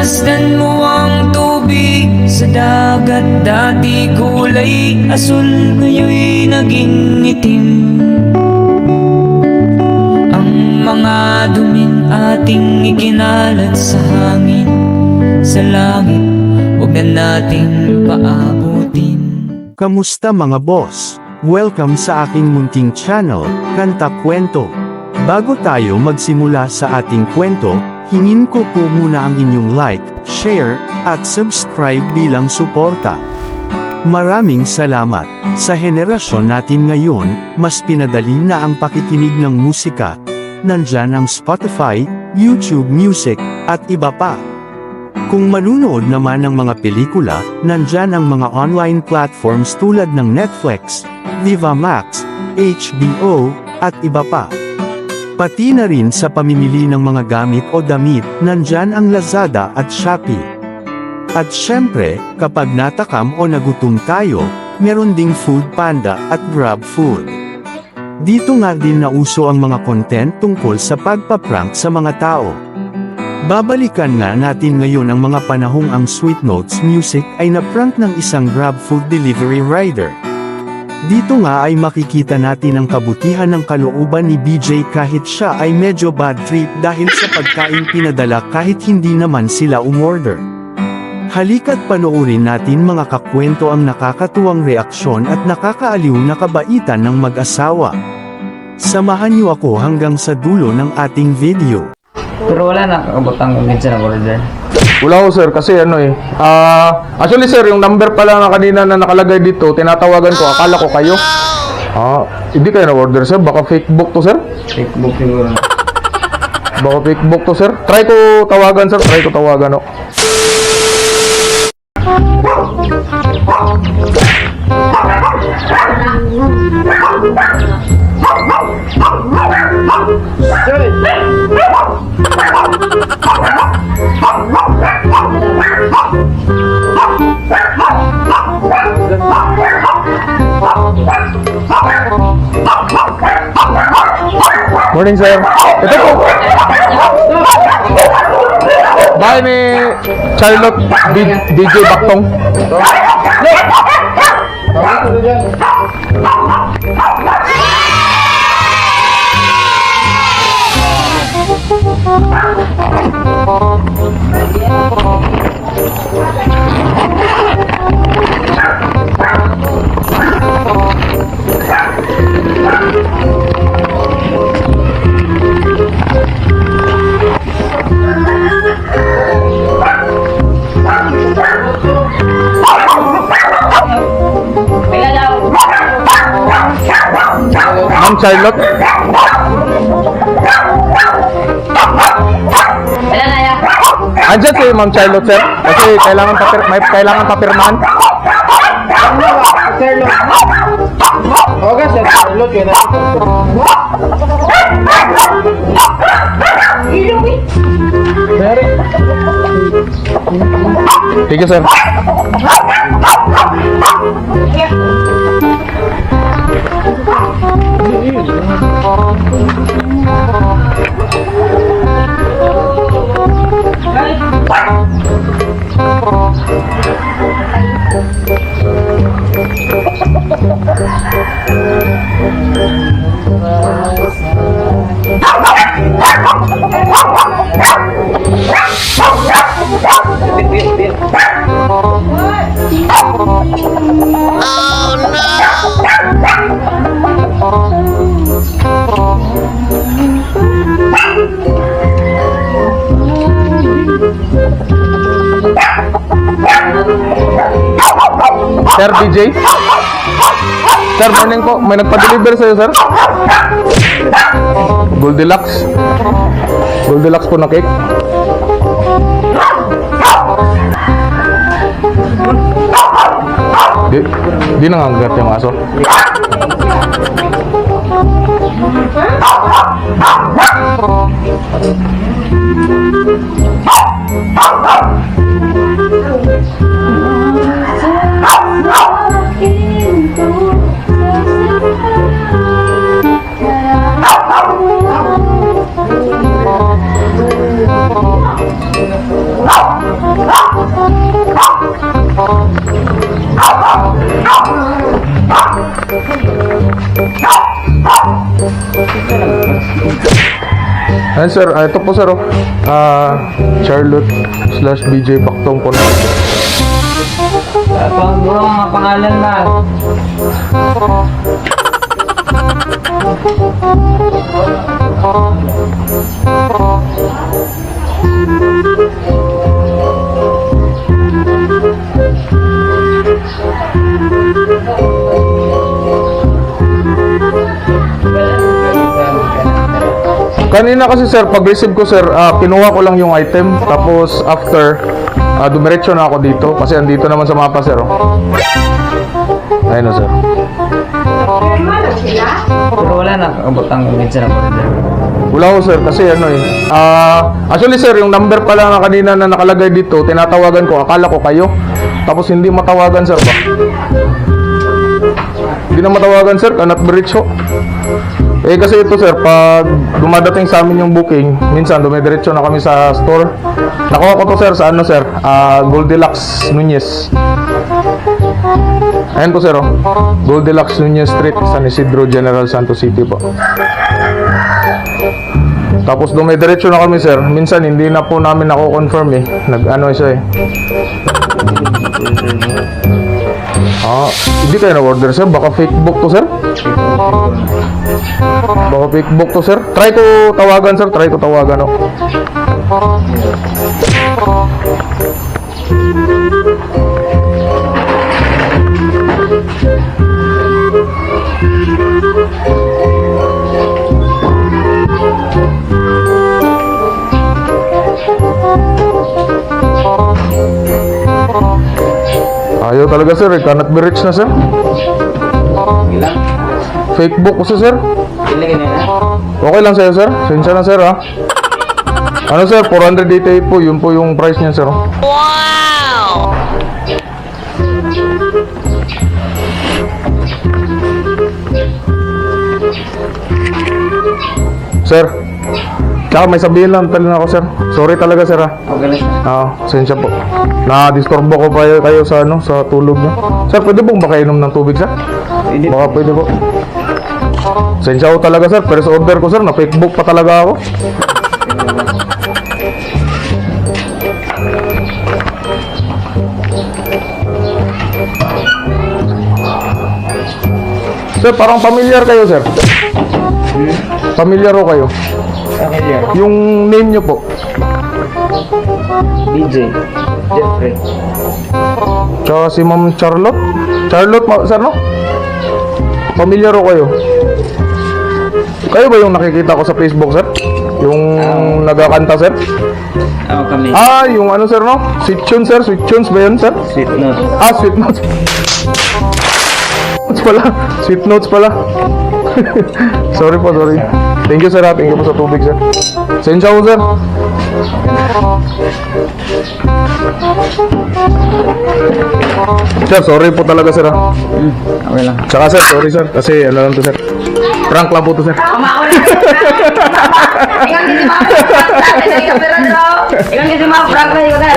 Pinagmasdan mo ang tubig sa dagat. Dati kulay asul, ngayon'y naging itim. Ang mga dumin ating ikinalat sa hangin. Sa langit, huwag na nating paabutin. Kamusta mga boss? Welcome sa aking munting channel, Kanta Kwento. Bago tayo magsimula sa ating kwento, hingin ko po muna ang inyong like, share, at subscribe bilang suporta. Maraming salamat. Sa henerasyon natin ngayon, mas pinadali na ang pakikinig ng musika. Nandyan ang Spotify, YouTube Music, at iba pa. Kung manunood naman ng mga pelikula, nandyan ang mga online platforms tulad ng Netflix, Viva Max, HBO, at iba pa. Pati na rin sa pamimili ng mga gamit o damit, nandyan ang Lazada at Shopee. At syempre, kapag natakam o nagutom tayo, meron ding Food Panda at Grab Food. Dito nga din nauso ang mga content tungkol sa pagpaprank sa mga tao. Babalikan nga natin ngayon ang mga panahong ang Sweet Notes Music ay na-prank ng isang Grab Food delivery rider. Dito nga ay makikita natin ang kabutihan ng kalooban ni BJ kahit siya ay medyo bad trip dahil sa pagkain pinadala kahit hindi naman sila umorder. Halika't panoorin natin mga kakwento ang nakakatuwang reaksyon at nakakaaliw na kabaitan ng mag-asawa. Samahan niyo ako hanggang sa dulo ng ating video. Pero wala na kakabutang minsan na order. Wala ko sir, kasi actually sir, yung number pala na kanina na nakalagay dito, tinatawagan ko, akala ko kayo. Hindi kayo na-order sir, baka fake book to sir? Fake book siguro. Baka fake book to sir? Try ko tawagan sir, try ko tawagan o. Morning sir. Ito po. Bahay ni Charlotte DJ Baktong. Ma'am Charlotte. Andiyan si Ma'am Charlotte sir. Kasi kailangan papirmahan. Okay, sir. Charlotte, yun na. Thank you sir. Sir DJ? Sir, morning po. May nagpa-deliver sa'yo, sir? Goldilocks. Goldilocks po na cake. Di nangangagat yung aso. Ayan sir, ito po sir, oh. Charlotte / BJ Pactong po na. Pang mga pangalan na. Kanina kasi sir, pag-receive ko sir, kinuha ko lang yung item. Tapos after, dumiretso na ako dito. Kasi andito naman sa mapa sir, oh. Ayun, oh, sir. Pero wala na kakabot ang minsan na order. Wala ko sir, kasi ano eh. Actually sir, yung number pala na kanina na nakalagay dito, tinatawagan ko, akala ko kayo. Tapos hindi matawagan sir ba? Hindi na matawagan sir, cannot be reached ho. Eh kasi ito sir, pag dumadating sa amin yung booking, minsan dumidiretso na kami sa store. Nakuha ko to sir sa ano sir, Goldilocks Nunez. Ayan po sir, oh. Goldilocks Nunez Street, San Isidro, General Santos City po. Tapos dumidiretso na kami sir. Minsan hindi na po namin nako-confirm eh. Nag-ano siya eh. Hindi kayo na-order sir. Baka fake book to sir. Baka fake book to sir. Try ko tawagan sir. Try ko tawagan, oh. Ayaw talaga sir, cannot be reached na sir. Ilang? Fake book kasi sir. Ilang na. Okay lang sa'yo sir, sensya na sir ha. Ano sir, 488 po, yun po yung price niya sir. Wow! Sir, tsaka may sabihin lang talaga ako sir. Sorry talaga sir ha. Okay lang. Sensya po. Na-disturbo ko pa kayo sa ano, sa tulog niyo. Sir, pwede pong bakainom ng tubig sir? Hindi. Baka pwede po. Sensya ko talaga sir, pero sa order ko sir, na fake book pa talaga ako. Sir, parang familiar kayo sir. Familiar ko kayo. Okay yan. Yung name niyo po. DJ. Jeffrey. Tsaka si Ma'am Charlotte. Charlotte, sir, no? Familiar ko kayo. Kayo ba yung nakikita ko sa Facebook, sir? Yung nagkakanta, sir? Ako kami. Yung ano, sir, no? Sweet Tunes, sir? Sweet Tunes ba yun, sir? Sweet note. Sweet Notes. Pala. Sweet Notes pala. Sorry po, sorry. Thank you, sir, ha? Thank you po sa tubig, sir. Sensya ko, sir. Sir, sorry po talaga, sir, ha? Okay lang. Tsaka, sir, sorry, sir. Kasi, ano lang to, sir. Prank lang po to, sir.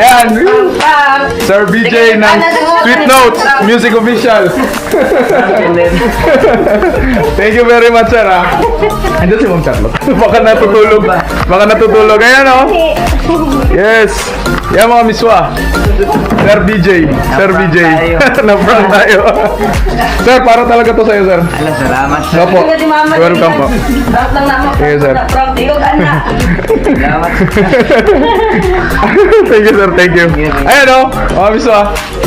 Ayan. Sir BJ ng Sweet Notes Music Official. Thank you very much, sir, ha? Andiyan si Ma'am Charlotte. Baka natutulog. Baka natutulog. Ayan, oh. Yes. Yan mga miswa. Sir BJ. Sir BJ. Na-prank tayo. Sir, para talaga to sa'yo, sir. Alam, salamat. Opo. Welcome po. Sige, sir. Salamat. Thank you, sir. Thank you. Ayan, oh. Mga miswa.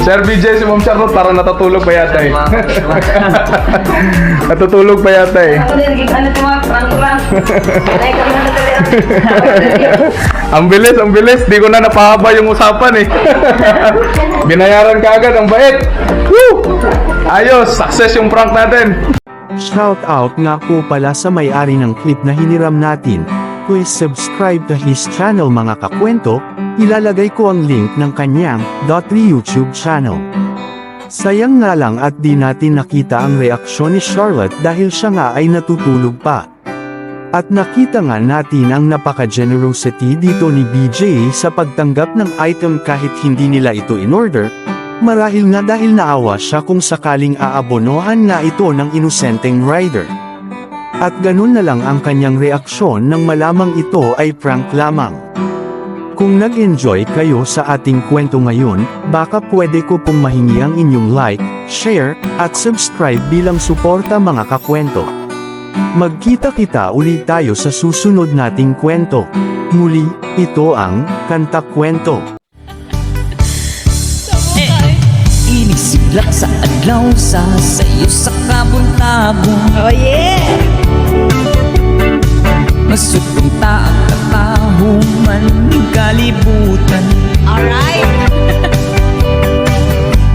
Sir BJ, si Ma'am Charlotte, parang natutulog pa yata eh. Natutulog pa yata eh. Ang bilis, ang bilis. Di ko na napahaba yung usapan eh. Binayaran ka agad, ang bait. Woo! Ayos, success yung prank natin. Shout out nga po pala sa may-ari ng clip na hiniram natin. Please subscribe to his channel mga kakwento, ilalagay ko ang link ng kanyang .YouTube channel. Sayang nga lang at di natin nakita ang reaksyon ni Charlotte dahil siya nga ay natutulog pa. At nakita nga natin ang napaka-generosity dito ni BJ sa pagtanggap ng item kahit hindi nila ito in-order, marahil nga dahil naawa siya kung sakaling aabonohan nga ito ng inosenteng rider. At ganun na lang ang kanyang reaksyon nang malamang ito ay prank lamang. Kung nag-enjoy kayo sa ating kwento ngayon, baka pwede ko pong mahingi ang inyong like, share, at subscribe bilang suporta mga kakwento. Magkita-kita ulit tayo sa susunod nating kwento. Muli, ito ang Kanta Kwento. Inisiglak sa adlaw sa sayo sa kabuntabong. Oh yeah! Masutong taang katahuman ng kalibutan. Alright!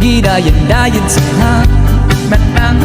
Gidayan-dayan sa hangin matang